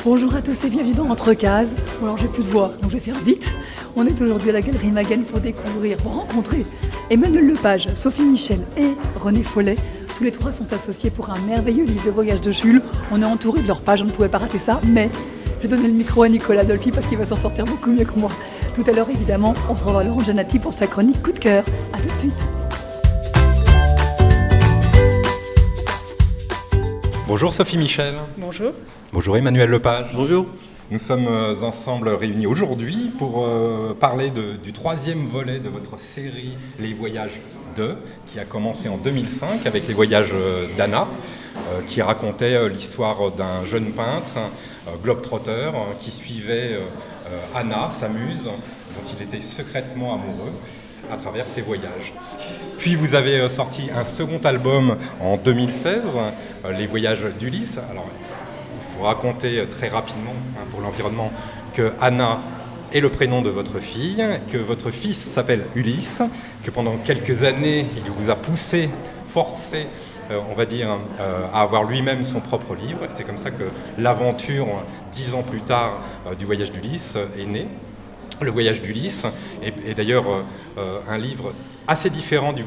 Bonjour à tous et bienvenue dans Entre Cases. Bon, alors j'ai plus de voix, donc je vais faire vite. On est aujourd'hui à la Galerie Maguen pour rencontrer Emmanuel Lepage, Sophie Michel et René Follet. Tous les trois sont associés pour un merveilleux livre de voyage de Jules. On est entouré de leurs pages, on ne pouvait pas rater ça, mais j'ai donné le micro à Nicolas Dolphy parce qu'il va s'en sortir beaucoup mieux que moi. Tout à l'heure, évidemment, on retrouvera Laurent Giannati pour sa chronique Coup de cœur. A tout de suite. Bonjour Sophie Michel. Bonjour. Bonjour Emmanuel Lepage. Bonjour. Nous sommes ensemble réunis aujourd'hui pour parler du troisième volet de votre série Les Voyages 2, qui a commencé en 2005 avec Les Voyages d'Anna, qui racontait l'histoire d'un jeune peintre, globe-trotter, qui suivait Anna, sa muse, dont il était secrètement amoureux, à travers ses voyages. Puis vous avez sorti un second album en 2016, Les Voyages d'Ulysse. Alors, il faut raconter très rapidement, pour l'environnement, que Anna est le prénom de votre fille, que votre fils s'appelle Ulysse, que pendant quelques années, il vous a forcé, on va dire, à avoir lui-même son propre livre. C'est comme ça que l'aventure, 10 ans plus tard, du Voyage d'Ulysse est née. Le Voyage d'Ulysse est d'ailleurs un livre assez différent du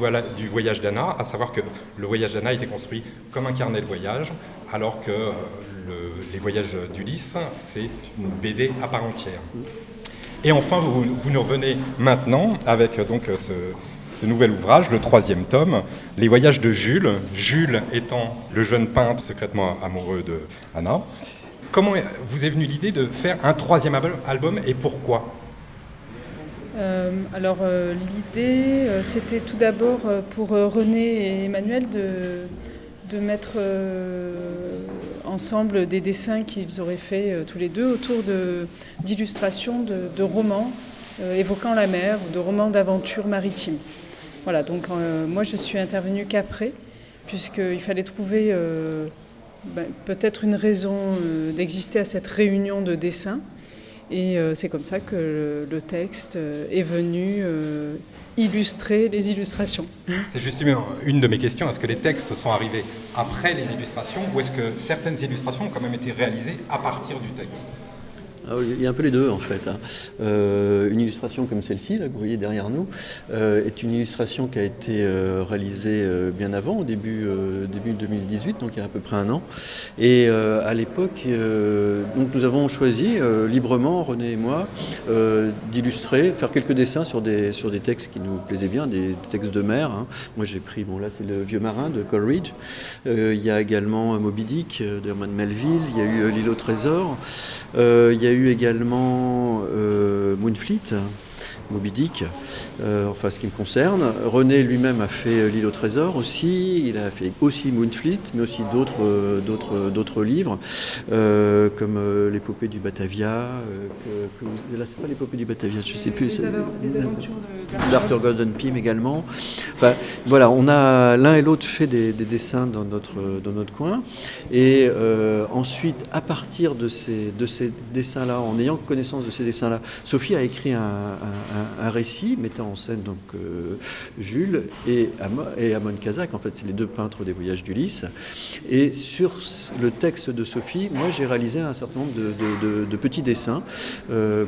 Voyage d'Anna, à savoir que le Voyage d'Anna était construit comme un carnet de voyage, alors que les Voyages d'Ulysse, c'est une BD à part entière. Et enfin, vous nous revenez maintenant avec donc ce nouvel ouvrage, le troisième tome, Les Voyages de Jules, Jules étant le jeune peintre secrètement amoureux de Anna. Comment vous est venue l'idée de faire un troisième album et pourquoi ? L'idée, c'était tout d'abord pour René et Emmanuel de mettre ensemble des dessins qu'ils auraient fait tous les deux autour d'illustrations de romans évoquant la mer, de romans d'aventure maritime. Voilà, donc moi je suis intervenue qu'après, puisqu'il fallait trouver peut-être une raison d'exister à cette réunion de dessins. Et c'est comme ça que le texte est venu illustrer les illustrations. C'était justement une de mes questions. Est-ce que les textes sont arrivés après les illustrations ou est-ce que certaines illustrations ont quand même été réalisées à partir du texte ? Alors, il y a un peu les deux en fait. Une illustration comme celle-ci, là, que vous voyez derrière nous, est une illustration qui a été réalisée bien avant, au début 2018, donc il y a à peu près un an. Et à l'époque, donc nous avons choisi librement, René et moi, d'illustrer, faire quelques dessins sur des textes qui nous plaisaient bien, des textes de mer. Hein. Moi j'ai pris, là c'est Le Vieux Marin de Coleridge. Il y a également Moby Dick d'Herman Melville. Il y a eu L'Île au Trésor. Il y a eu également Moonfleet, Moby Dick, ce qui me concerne. René lui-même a fait L'Île au Trésor aussi, il a fait aussi Moonfleet, mais aussi d'autres livres, comme l'épopée du Batavia, là c'est pas l'épopée du Batavia, je sais plus. Les aventures d'Arthur Gordon Pym également. Enfin, voilà, on a l'un et l'autre fait des dessins dans notre coin. Et ensuite, à partir de ces dessins-là, en ayant connaissance de ces dessins-là, Sophie a écrit un récit mettant en scène donc Jules et Amon Kazak. En fait, c'est les deux peintres des Voyages d'Ulysse. Et sur le texte de Sophie, moi, j'ai réalisé un certain nombre de petits dessins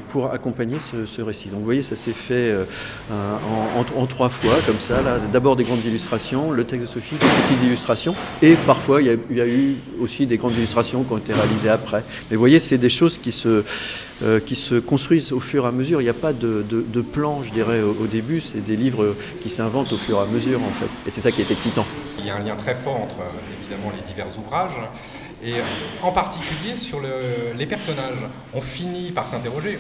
pour accompagner ce récit. Donc, vous voyez, ça s'est fait en 3 fois, comme ça. Là, d'abord des grandes illustrations, le texte de Sophie, des petites illustrations, et parfois il y a eu aussi des grandes illustrations qui ont été réalisées après. Mais vous voyez, c'est des choses qui se construisent au fur et à mesure. Il n'y a pas de plan, je dirais, au début. C'est des livres qui s'inventent au fur et à mesure, en fait. Et c'est ça qui est excitant. Il y a un lien très fort entre, évidemment, les divers ouvrages, et en particulier sur les personnages. On finit par s'interroger.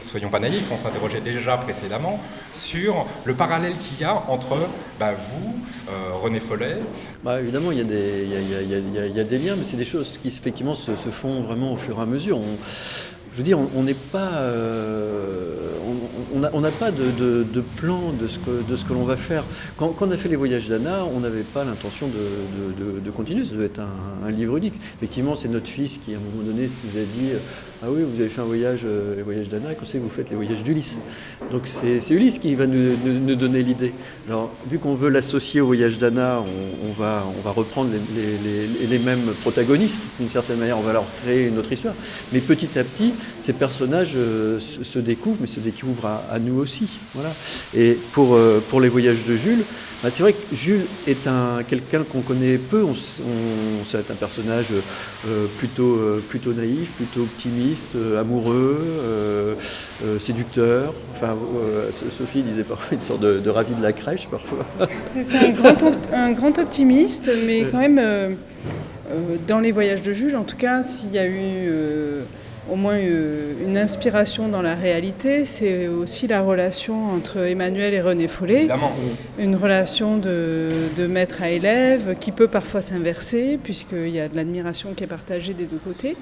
Soyons pas naïfs, on s'interrogeait déjà précédemment sur le parallèle qu'il y a entre vous, René Follet. Évidemment, il y a des liens, mais c'est des choses qui effectivement se font vraiment au fur et à mesure. Je veux dire, on n'est pas, on n'a pas de plan de ce que l'on va faire. Quand on a fait les voyages d'Anna, on n'avait pas l'intention de continuer, ça devait être un livre unique. Effectivement, c'est notre fils qui, à un moment donné, nous a dit ah oui, vous avez fait un voyage, les voyages d'Anna, et qu'on sait que vous faites les voyages d'Ulysse. Donc c'est Ulysse qui va nous donner l'idée. Alors, vu qu'on veut l'associer au voyage d'Anna, on va reprendre les mêmes protagonistes, d'une certaine manière, on va leur créer une autre histoire. Mais petit à petit, ces personnages se découvrent, mais se découvrent à nous aussi. Voilà. Et pour les voyages de Jules, c'est vrai que Jules est quelqu'un qu'on connaît peu. C'est un personnage plutôt naïf, plutôt optimiste, amoureux, séducteur. Enfin, Sophie disait parfois une sorte de ravi de la crèche parfois. C'est un grand optimiste, mais quand même, dans les voyages de Jules, en tout cas, s'il y a eu au moins une inspiration dans la réalité, c'est aussi la relation entre Emmanuel et René Follet. Évidemment. Une relation de maître à élève qui peut parfois s'inverser, puisqu'il y a de l'admiration qui est partagée des deux côtés.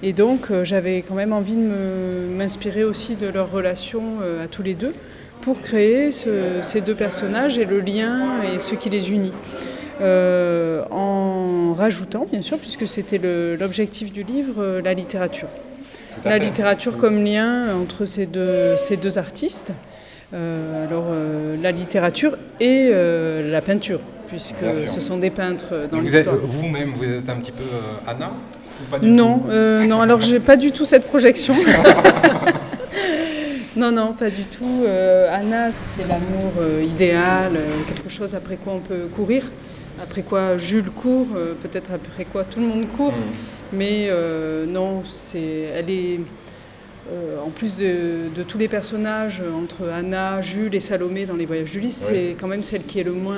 Et donc, j'avais quand même envie de m'inspirer aussi de leur relation à tous les deux pour créer ces deux personnages et le lien et ce qui les unit. En rajoutant, bien sûr, puisque c'était l'objectif du livre, la littérature. La littérature comme lien entre ces deux artistes. La littérature et la peinture, puisque ce sont des peintres dans l'histoire. Vous-même, vous êtes un petit peu Anna ou pas du Non, tout non, alors j'ai pas du tout cette projection. Non, pas du tout. Anna, c'est l'amour idéal, quelque chose après quoi on peut courir. Après quoi Jules court, peut-être après quoi tout le monde court. Mais non, elle est, en plus de tous les personnages, entre Anna, Jules et Salomé dans les voyages d'Ulysse, c'est quand même celle qui est le moins...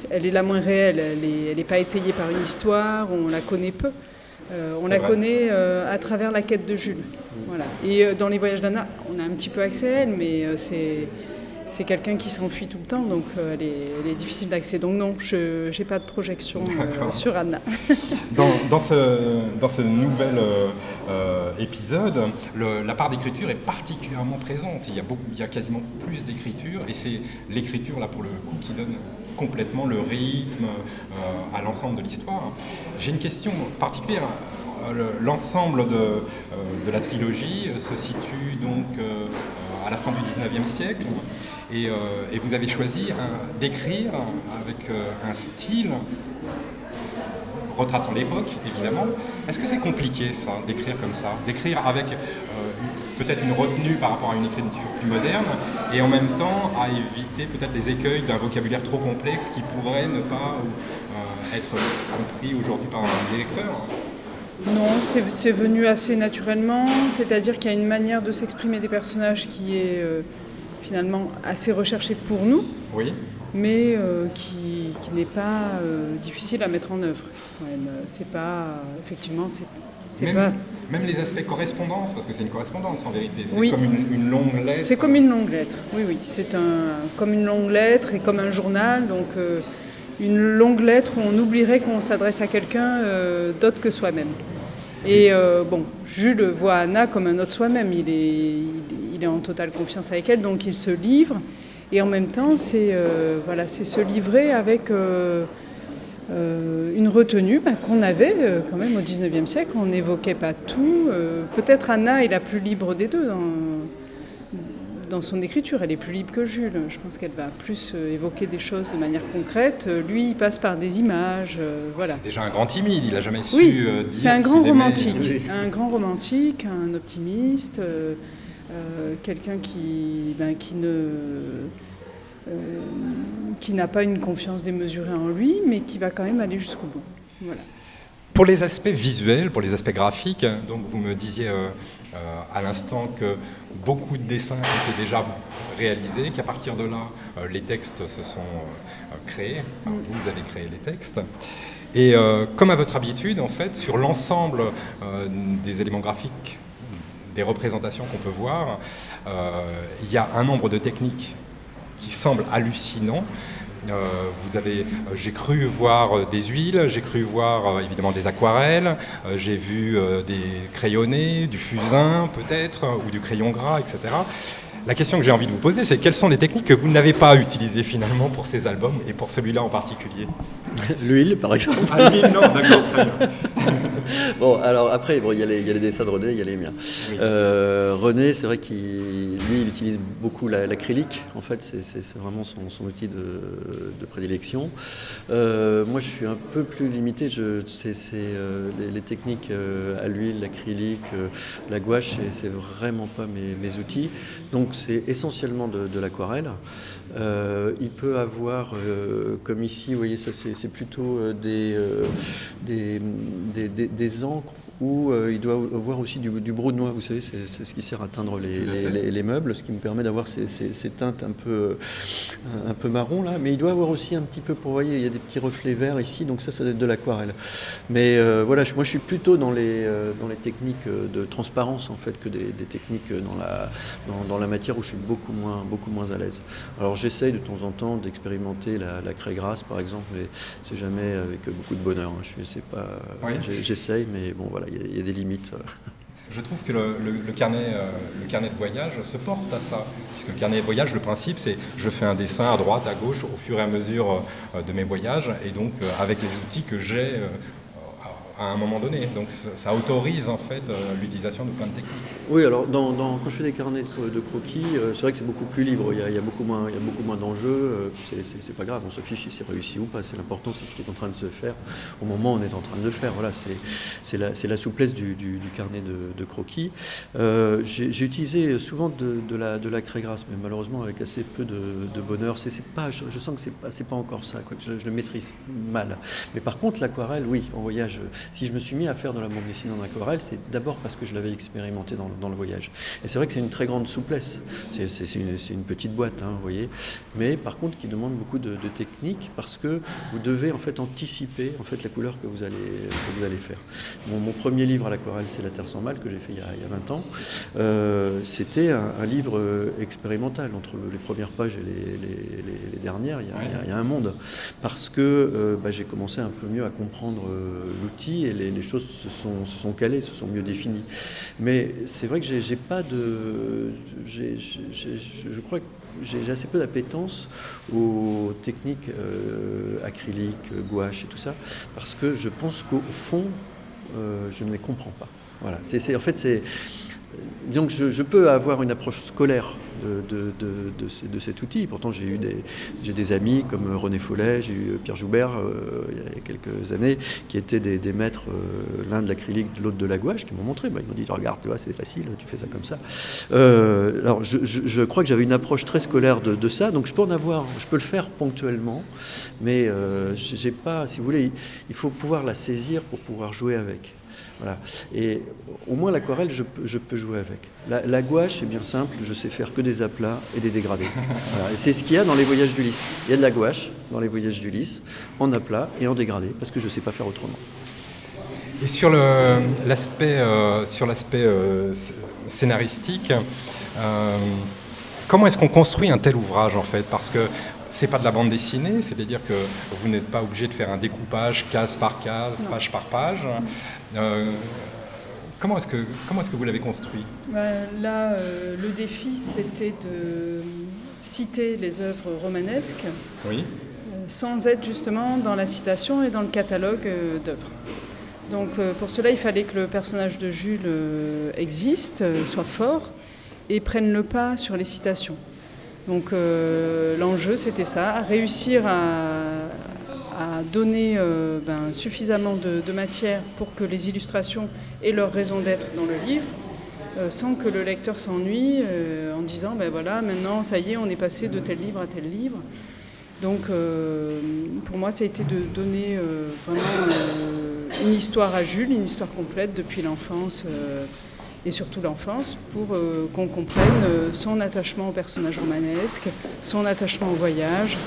elle est la moins réelle, elle n'est pas étayée par une histoire, on la connaît peu. On la connaît à travers la quête de Jules. Voilà. Et dans les voyages d'Anna, on a un petit peu accès à elle, mais c'est quelqu'un qui s'enfuit tout le temps, donc elle est difficile d'accès. Donc non, je n'ai pas de projection sur Anna. Dans ce nouvel épisode, la part d'écriture est particulièrement présente. Il y a quasiment plus d'écriture, et c'est l'écriture, là, pour le coup, qui donne complètement le rythme à l'ensemble de l'histoire. J'ai une question particulière. L'ensemble de la trilogie se situe donc à la fin du 19e siècle, et vous avez choisi d'écrire avec un style retraçant l'époque, évidemment. Est-ce que c'est compliqué, ça, d'écrire comme ça, d'écrire avec peut-être une retenue par rapport à une écriture plus moderne, et en même temps à éviter peut-être les écueils d'un vocabulaire trop complexe qui pourrait ne pas être compris aujourd'hui par les lecteurs? Non, c'est venu assez naturellement, c'est-à-dire qu'il y a une manière de s'exprimer des personnages qui est finalement assez recherchée pour nous, oui, mais qui n'est pas difficile à mettre en œuvre. C'est pas, effectivement, même les aspects correspondance, parce que c'est une correspondance en vérité, c'est oui, comme une longue lettre. C'est comme une longue lettre, oui, c'est comme une longue lettre et comme un journal, donc une longue lettre où on oublierait qu'on s'adresse à quelqu'un d'autre que soi-même. Et Jules voit Anna comme un autre soi-même, il est en totale confiance avec elle, donc il se livre, et en même temps c'est se livrer avec une retenue qu'on avait quand même au 19e siècle, on n'évoquait pas tout. Peut-être Anna est la plus libre des deux dans son écriture, elle est plus libre que Jules. Je pense qu'elle va plus évoquer des choses de manière concrète. Lui, il passe par des images, voilà. C'est déjà un grand timide, il n'a jamais su dire. C'est un grand romantique, un optimiste, quelqu'un qui n'a pas une confiance démesurée en lui, mais qui va quand même aller jusqu'au bout. Voilà. Pour les aspects visuels, pour les aspects graphiques, donc vous me disiez à l'instant que beaucoup de dessins étaient déjà réalisés, qu'à partir de là, les textes se sont créés, enfin, vous avez créé les textes. Et comme à votre habitude, en fait, sur l'ensemble des éléments graphiques, des représentations qu'on peut voir, il y a un nombre de techniques qui semblent hallucinants, J'ai cru voir des huiles, j'ai cru voir évidemment des aquarelles, j'ai vu des crayonnés, du fusain peut-être, ou du crayon gras, etc. La question que j'ai envie de vous poser, c'est quelles sont les techniques que vous n'avez pas utilisées finalement pour ces albums et pour celui-là en particulier? L'huile, par exemple. Ah, l'huile, non, d'accord, très bien. Bon, alors après, il y a les dessins de René, il y a les miens. Oui. René, c'est vrai qu'il utilise beaucoup l'acrylique. En fait, c'est vraiment son outil de prédilection. Moi, je suis un peu plus limité. Les techniques à l'huile, l'acrylique, la gouache, c'est vraiment pas mes outils. Donc, c'est essentiellement de l'aquarelle. Il peut avoir, comme ici, vous voyez, ça c'est plutôt des encres où il doit avoir aussi du brou de noix, vous savez, c'est ce qui sert à teindre les meubles, ce qui me permet d'avoir ces teintes un peu marron là, mais il doit avoir aussi un petit peu, pour vous voyez, il y a des petits reflets verts ici, donc ça doit être de l'aquarelle. Mais voilà, moi je suis plutôt dans les techniques de transparence en fait que des techniques dans la matière où je suis beaucoup moins à l'aise. Alors j'essaye de temps en temps d'expérimenter la craie grasse par exemple, mais c'est jamais avec beaucoup de bonheur. Oui. J'essaye, mais bon voilà, il y a des limites. Je trouve que le carnet de voyage se porte à ça, puisque le carnet de voyage, le principe, c'est je fais un dessin à droite, à gauche, au fur et à mesure de mes voyages, et donc avec les outils que j'ai à un moment donné. Donc ça autorise en fait l'utilisation de plein de techniques. Oui, alors quand je fais des carnets de croquis, c'est vrai que c'est beaucoup plus libre, il y a beaucoup moins d'enjeux, c'est pas grave, on se fiche si c'est réussi ou pas, c'est l'important, c'est ce qui est en train de se faire au moment où on est en train de le faire. Voilà, c'est la souplesse du carnet de croquis. J'ai utilisé souvent de la craie grasse, mais malheureusement avec assez peu de bonheur. Je sens que c'est pas encore ça, quoi, que je le maîtrise mal. Mais par contre, l'aquarelle, oui, en voyage, si je me suis mis à faire de la bande dessinée en aquarelle, c'est d'abord parce que je l'avais expérimenté dans le voyage. Et c'est vrai que c'est une très grande souplesse. C'est une petite boîte, hein, vous voyez. Mais par contre, qui demande beaucoup de technique parce que vous devez en fait anticiper en fait la couleur que vous allez faire. Mon premier livre à l'aquarelle, c'est La Terre sans mal, que j'ai fait il y a 20 ans. C'était un livre expérimental. Entre les premières pages et les dernières, il y a un monde. Parce que j'ai commencé un peu mieux à comprendre l'outil et les choses se sont calées, se sont mieux définies. Mais c'est vrai que je crois que j'ai assez peu d'appétence aux techniques acryliques, gouache et tout ça, parce que je pense qu'au fond, je ne les comprends pas. Voilà. Disons que je peux avoir une approche scolaire de cet outil. Pourtant, j'ai des amis comme René Follet, j'ai eu Pierre Joubert il y a quelques années, qui étaient des maîtres, l'un de l'acrylique, l'autre de la gouache, qui m'ont montré. Ils m'ont dit, regarde, tu vois, c'est facile, tu fais ça comme ça. Alors, je crois que j'avais une approche très scolaire de ça, donc je peux le faire ponctuellement, mais j'ai pas, si vous voulez, il faut pouvoir la saisir pour pouvoir jouer avec. Voilà. Et au moins l'aquarelle, je peux jouer avec. La gouache, c'est bien simple, je sais faire que des aplats et des dégradés. Voilà. Et c'est ce qu'il y a dans les voyages d'Ulysse. Il y a de la gouache dans les voyages d'Ulysse, en aplat et en dégradé, parce que je ne sais pas faire autrement. Et sur l'aspect scénaristique, comment est-ce qu'on construit un tel ouvrage en fait? Parce que c'est pas de la bande dessinée, c'est-à-dire que vous n'êtes pas obligé de faire un découpage case par case, page par page. Comment est-ce que vous l'avez construit? Là, le défi, c'était de citer les œuvres romanesques, oui. Sans être justement dans la citation et dans le catalogue d'œuvres. Donc pour cela, il fallait que le personnage de Jules existe, soit fort, et prenne le pas sur les citations. Donc l'enjeu, c'était ça, réussir à donner suffisamment de matière pour que les illustrations aient leur raison d'être dans le livre, sans que le lecteur s'ennuie en disant voilà, maintenant ça y est, on est passé de tel livre à tel livre. Donc pour moi, ça a été de donner vraiment une histoire à Jules, une histoire complète depuis l'enfance et surtout l'enfance, pour qu'on comprenne son attachement au personnage romanesque, son attachement au voyage,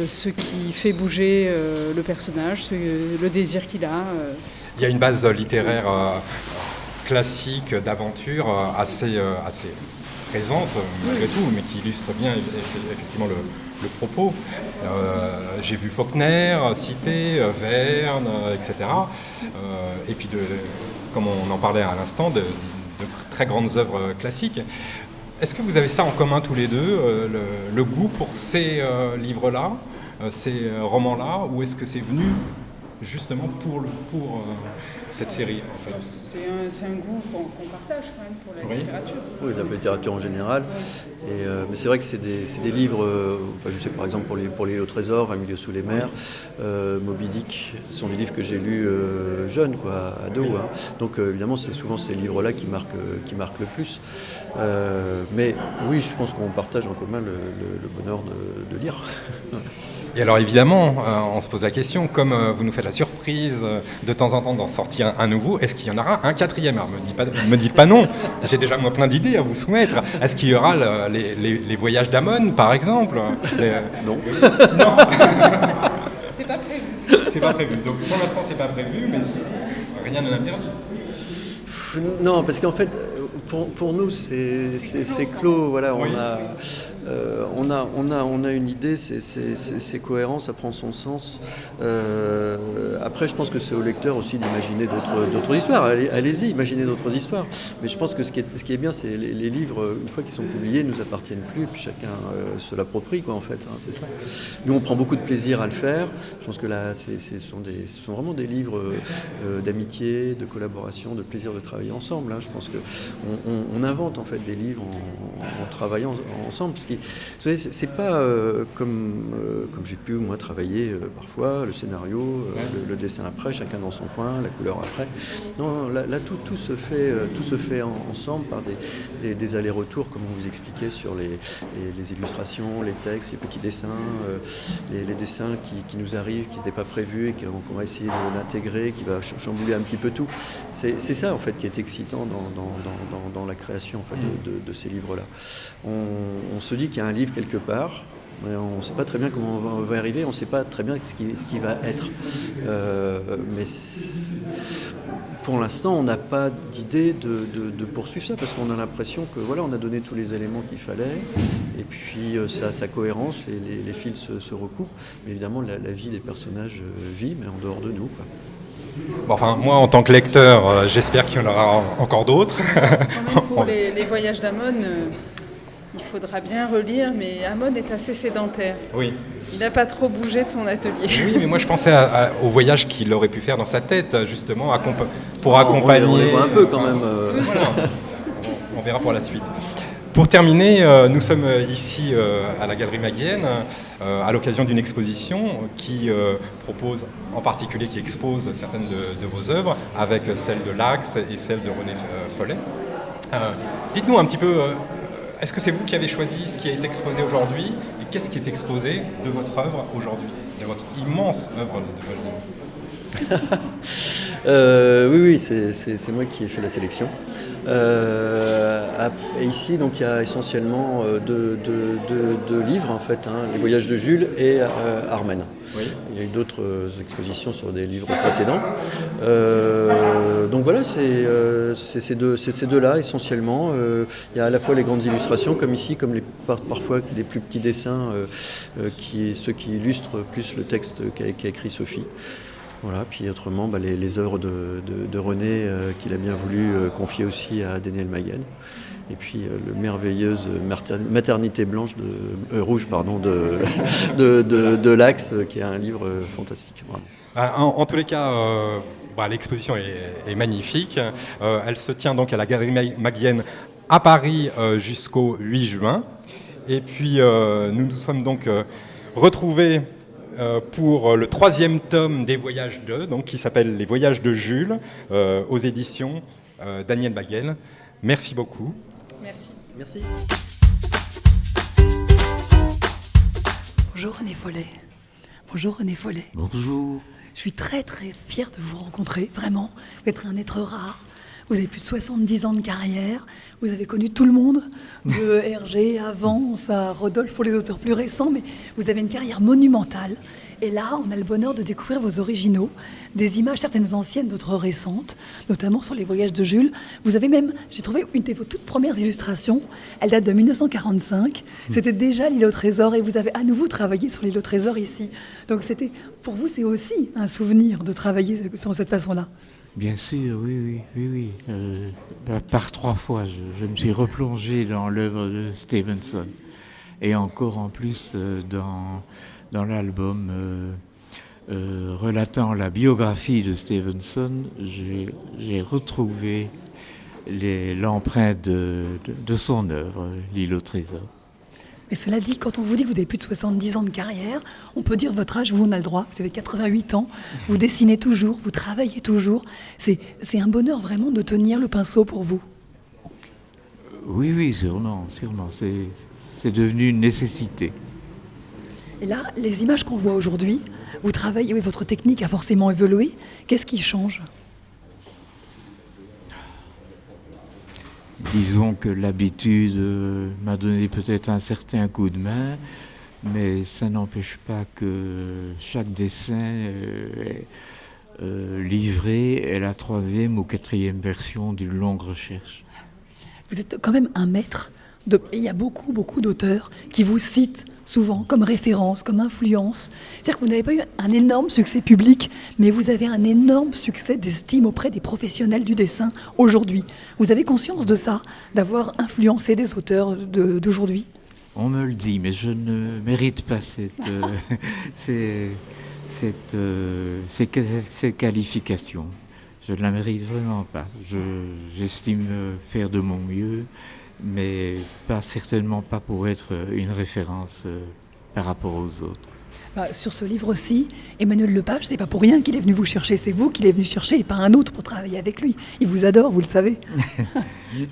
ce qui fait bouger le personnage, le désir qu'il a. Il y a une base littéraire classique d'aventure assez présente malgré tout, mais qui illustre bien effectivement le propos. J'ai vu Faulkner cité, Verne, etc. Et puis, comme on en parlait à l'instant, de très grandes œuvres classiques. Est-ce que vous avez ça en commun tous les deux, le goût pour ces livres-là, ces romans-là, ou est-ce que c'est venu justement pour cette série en fait? C'est un goût qu'on partage quand même pour la littérature. Oui, la littérature en général. Mais c'est vrai que c'est des livres, je sais par exemple pour les au trésor, Un milieu sous les mers, Moby Dick, ce sont des livres que j'ai lus jeune, ado. Hein. Donc évidemment, c'est souvent ces livres-là qui marquent le plus. Mais oui, je pense qu'on partage en commun le bonheur de lire. Et alors évidemment, on se pose la question, comme vous nous faites la surprise de temps en temps d'en sortir un nouveau, est-ce qu'il y en aura un quatrième? Alors me dites pas non, j'ai déjà moi plein d'idées à vous soumettre. Est-ce qu'il y aura les voyages d'Amon par exemple? Non. Non. C'est pas prévu. C'est pas prévu. Donc pour l'instant c'est pas prévu, mais rien ne l'interdit. Non, parce qu'en fait, pour nous, c'est clos. Voilà, Oui. on a une idée, c'est cohérent, ça prend son sens. Après, je pense que c'est au lecteur aussi d'imaginer d'autres histoires. Allez-y, imaginez d'autres histoires. Mais je pense que ce qui est bien, c'est les livres, une fois qu'ils sont publiés, ne nous appartiennent plus, et puis chacun se l'approprie, en fait. Hein, c'est ça. Nous, on prend beaucoup de plaisir à le faire. Je pense que là, ce sont vraiment des livres d'amitié, de collaboration, de plaisir de travailler ensemble. Hein. Je pense qu'on invente en fait des livres en travaillant ensemble. Parce que, vous savez, c'est pas comme j'ai pu moi travailler parfois, le scénario, le dessin après, chacun dans son coin, la couleur après. Non, là tout se fait ensemble par des allers-retours, comme on vous expliquait sur les illustrations, les textes, les petits dessins, les dessins qui nous arrivent, qui n'étaient pas prévus et qu'on va essayer d'intégrer, qui va chambouler un petit peu tout. C'est ça en fait qui est excitant dans la création en fait, de ces livres-là. On se dit qu'il y a un livre quelque part, mais on ne sait pas très bien comment on va y arriver, on ne sait pas très bien ce qui va être. Mais pour l'instant, on n'a pas d'idée de poursuivre ça, parce qu'on a l'impression que voilà, on a donné tous les éléments qu'il fallait, et puis ça a sa cohérence, les fils se recoupent, mais évidemment la vie des personnages vit, mais en dehors de nous, quoi. Bon, enfin, moi, en tant que lecteur, j'espère qu'il y en aura encore d'autres. Quand même pour les voyages d'Amon, il faudra bien relire, mais Amon est assez sédentaire. Oui. Il n'a pas trop bougé de son atelier. Oui, mais moi, je pensais au voyage qu'il aurait pu faire dans sa tête, justement, pour accompagner... On les voit un peu, quand même. Voilà. On verra pour la suite. Pour terminer, nous sommes ici à la Galerie Maguienne à l'occasion d'une exposition qui propose, en particulier qui expose certaines de vos œuvres avec celle de Lax et celle de René Follet. Dites-nous un petit peu, est-ce que c'est vous qui avez choisi ce qui a été exposé aujourd'hui et qu'est-ce qui est exposé de votre œuvre aujourd'hui, de votre immense œuvre de Oui, c'est moi qui ai fait la sélection. Et ici, donc, il y a essentiellement deux livres, en fait, hein, Les Voyages de Jules et Armen. Oui. Il y a eu d'autres expositions sur des livres précédents. Donc voilà, c'est ces deux-là essentiellement. Il y a à la fois les grandes illustrations, comme ici, comme parfois des plus petits dessins, ceux qui illustrent plus le texte qu'a écrit Sophie. Voilà, puis autrement, les œuvres de René qu'il a bien voulu confier aussi à Daniel Maguen. Et puis le merveilleuse Maternité blanche rouge de Lax, qui est un livre fantastique. En tous les cas, l'exposition est magnifique. Elle se tient donc à la Galerie Maguienne à Paris jusqu'au 8 juin. Et puis nous nous sommes donc retrouvés pour le 3e tome des Voyages de, donc, qui s'appelle Les Voyages de Jules, aux éditions Daniel Maguen. Merci beaucoup. Merci. Merci. Bonjour René Follet. Bonjour René Follet. Bonjour. Je suis très très fière de vous rencontrer, vraiment, d'être un être rare. Vous avez plus de 70 ans de carrière, vous avez connu tout le monde, de Hergé à Vance, à Rodolphe pour les auteurs plus récents, mais vous avez une carrière monumentale. Et là, on a le bonheur de découvrir vos originaux, des images, certaines anciennes, d'autres récentes, notamment sur les voyages de Jules. Vous avez même, j'ai trouvé une de vos toutes premières illustrations, elle date de 1945, c'était déjà l'île au trésor et vous avez à nouveau travaillé sur l'île au trésor ici. Donc pour vous, c'est aussi un souvenir de travailler sur cette façon-là. Bien sûr, oui. Par 3 fois, je me suis replongé dans l'œuvre de Stevenson. Et encore en plus dans l'album relatant la biographie de Stevenson, j'ai retrouvé l'empreinte de son œuvre, L'île au trésor. Mais cela dit, quand on vous dit que vous avez plus de 70 ans de carrière, on peut dire votre âge, vous on a le droit, vous avez 88 ans, vous dessinez toujours, vous travaillez toujours. C'est un bonheur vraiment de tenir le pinceau pour vous. Oui, sûrement. C'est devenu une nécessité. Et là, les images qu'on voit aujourd'hui, vous travaillez, oui, votre technique a forcément évolué. Qu'est-ce qui change ? Disons que l'habitude m'a donné peut-être un certain coup de main, mais ça n'empêche pas que chaque dessin livré est la 3e ou 4e version d'une longue recherche. Vous êtes quand même un maître. Il y a beaucoup d'auteurs qui vous citent souvent comme référence, comme influence. C'est-à-dire que vous n'avez pas eu un énorme succès public, mais vous avez un énorme succès d'estime auprès des professionnels du dessin aujourd'hui. Vous avez conscience de ça, d'avoir influencé des auteurs d'aujourd'hui ? On me le dit, mais je ne mérite pas ces qualifications. Je ne la mérite vraiment pas. J'estime faire de mon mieux, mais certainement pas pour être une référence par rapport aux autres. Sur ce livre aussi, Emmanuel Lepage, c'est pas pour rien qu'il est venu vous chercher, c'est vous qu'il est venu chercher et pas un autre pour travailler avec lui. Il vous adore, vous le savez.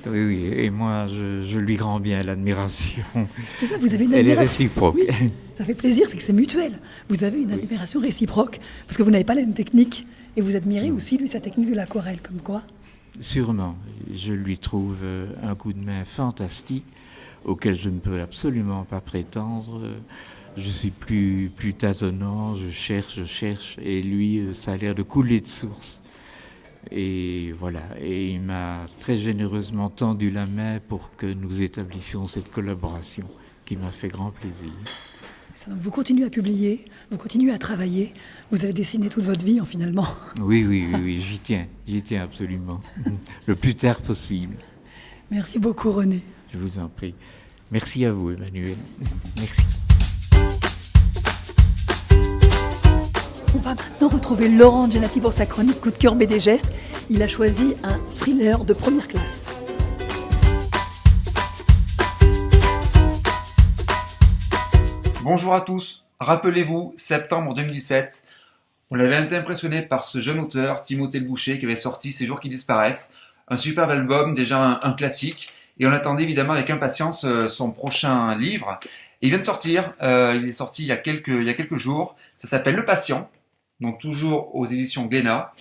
Oui, et moi je lui rends bien l'admiration. C'est ça, vous avez une admiration. Elle est réciproque. Oui, ça fait plaisir, c'est que c'est mutuel. Vous avez une admiration réciproque, parce que vous n'avez pas la même technique. Et vous admirez aussi, lui, sa technique de l'aquarelle, comme quoi ? Sûrement. Je lui trouve un coup de main fantastique, auquel je ne peux absolument pas prétendre. Je suis plus tâtonnant, je cherche, et lui, ça a l'air de couler de source. Et voilà, et il m'a très généreusement tendu la main pour que nous établissions cette collaboration, qui m'a fait grand plaisir. Donc vous continuez à publier, vous continuez à travailler, vous allez dessiner toute votre vie, finalement. Oui, j'y tiens absolument, le plus tard possible. Merci beaucoup, René. Je vous en prie. Merci à vous, Emmanuel. Merci. On va maintenant retrouver Laurent Giannati pour sa chronique Coup de cœur BD Gestes. Il a choisi un thriller de première classe. Bonjour à tous, rappelez-vous, septembre 2017, on avait été impressionné par ce jeune auteur, Timothée Le Boucher, qui avait sorti Ces jours qui disparaissent, un superbe album, déjà un classique, et on attendait évidemment avec impatience son prochain livre. Et il vient de sortir, il est sorti il y a quelques jours, ça s'appelle Le Patient, donc toujours aux éditions Glénat.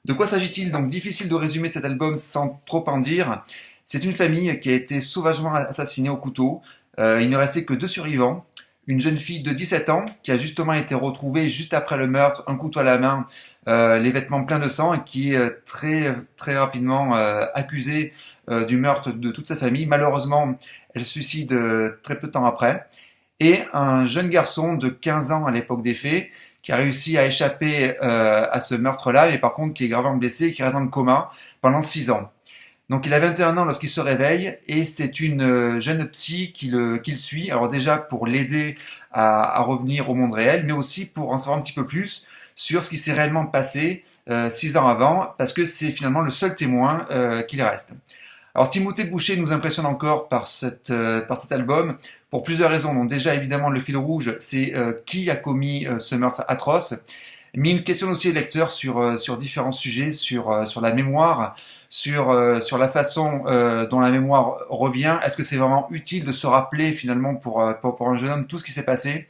De quoi s'agit-il ? Donc difficile de résumer cet album sans trop en dire. C'est une famille qui a été sauvagement assassinée au couteau, il ne restait que 2 survivants. Une jeune fille de 17 ans qui a justement été retrouvée juste après le meurtre, un couteau à la main, les vêtements pleins de sang, et qui est très rapidement accusée du meurtre de toute sa famille. Malheureusement, elle se suicide très peu de temps après. Et un jeune garçon de 15 ans à l'époque des faits qui a réussi à échapper à ce meurtre-là, mais par contre qui est gravement blessé et qui reste dans le coma pendant 6 ans. Donc il a 21 ans lorsqu'il se réveille et c'est une jeune psy qui le suit. Alors déjà pour l'aider à revenir au monde réel, mais aussi pour en savoir un petit peu plus sur ce qui s'est réellement passé 6 ans avant, parce que c'est finalement le seul témoin qu'il reste. Alors Timothée Boucher nous impressionne encore par cet album pour plusieurs raisons. Donc déjà évidemment le fil rouge, c'est qui a commis ce meurtre atroce, mais il questionne aussi les lecteurs sur différents sujets, sur la mémoire, sur la façon dont la mémoire revient. Est-ce que c'est vraiment utile de se rappeler finalement pour un jeune homme tout ce qui s'est passé ?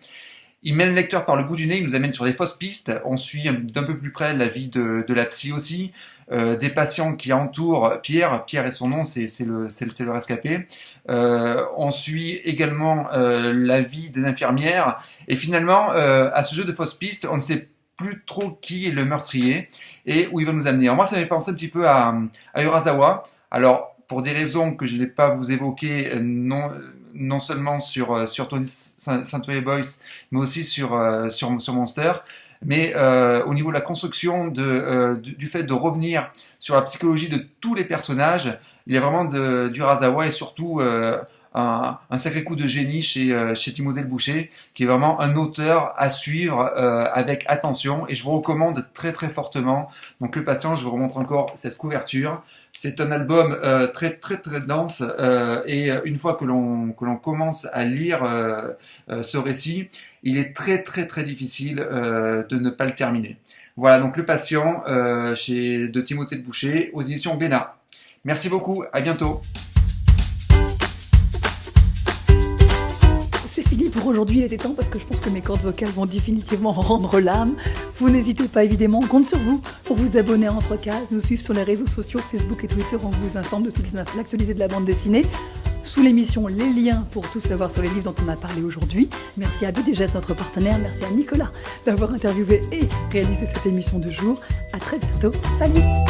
Il mène le lecteur par le bout du nez, il nous amène sur des fausses pistes. On suit d'un peu plus près la vie de la psy aussi, des patients qui entourent Pierre. Pierre est son nom, c'est le rescapé. On suit également la vie des infirmières. Et finalement, à ce jeu de fausses pistes, on ne sait plus trop qui est le meurtrier et où il va nous amener. Alors moi, ça m'a fait penser un petit peu à Urasawa. Alors, pour des raisons que je n'ai pas vous évoquer, non seulement sur 28 Boys, mais aussi sur Monster. Mais au niveau de la construction du fait de revenir sur la psychologie de tous les personnages, il y a vraiment d'Urasawa et surtout un sacré coup de génie chez Timothée le Boucher, qui est vraiment un auteur à suivre avec attention. Et je vous recommande très très fortement. Donc Le Patient, je vous remontre encore cette couverture. C'est un album très très très dense et une fois que l'on commence à lire ce récit, il est très très très difficile de ne pas le terminer. Voilà, donc Le Patient de Timothée le Boucher aux éditions Glénat. Merci beaucoup, à bientôt. C'est fini pour aujourd'hui, il était temps parce que je pense que mes cordes vocales vont définitivement rendre l'âme. Vous n'hésitez pas évidemment, on compte sur vous pour vous abonner à Entre Cases, nous suivre sur les réseaux sociaux, Facebook et Twitter, on vous informe de toutes les infos actualisées de la bande dessinée. Sous l'émission, les liens pour tout savoir sur les livres dont on a parlé aujourd'hui. Merci à BDGES, notre partenaire, merci à Nicolas d'avoir interviewé et réalisé cette émission de jour. À très bientôt, salut!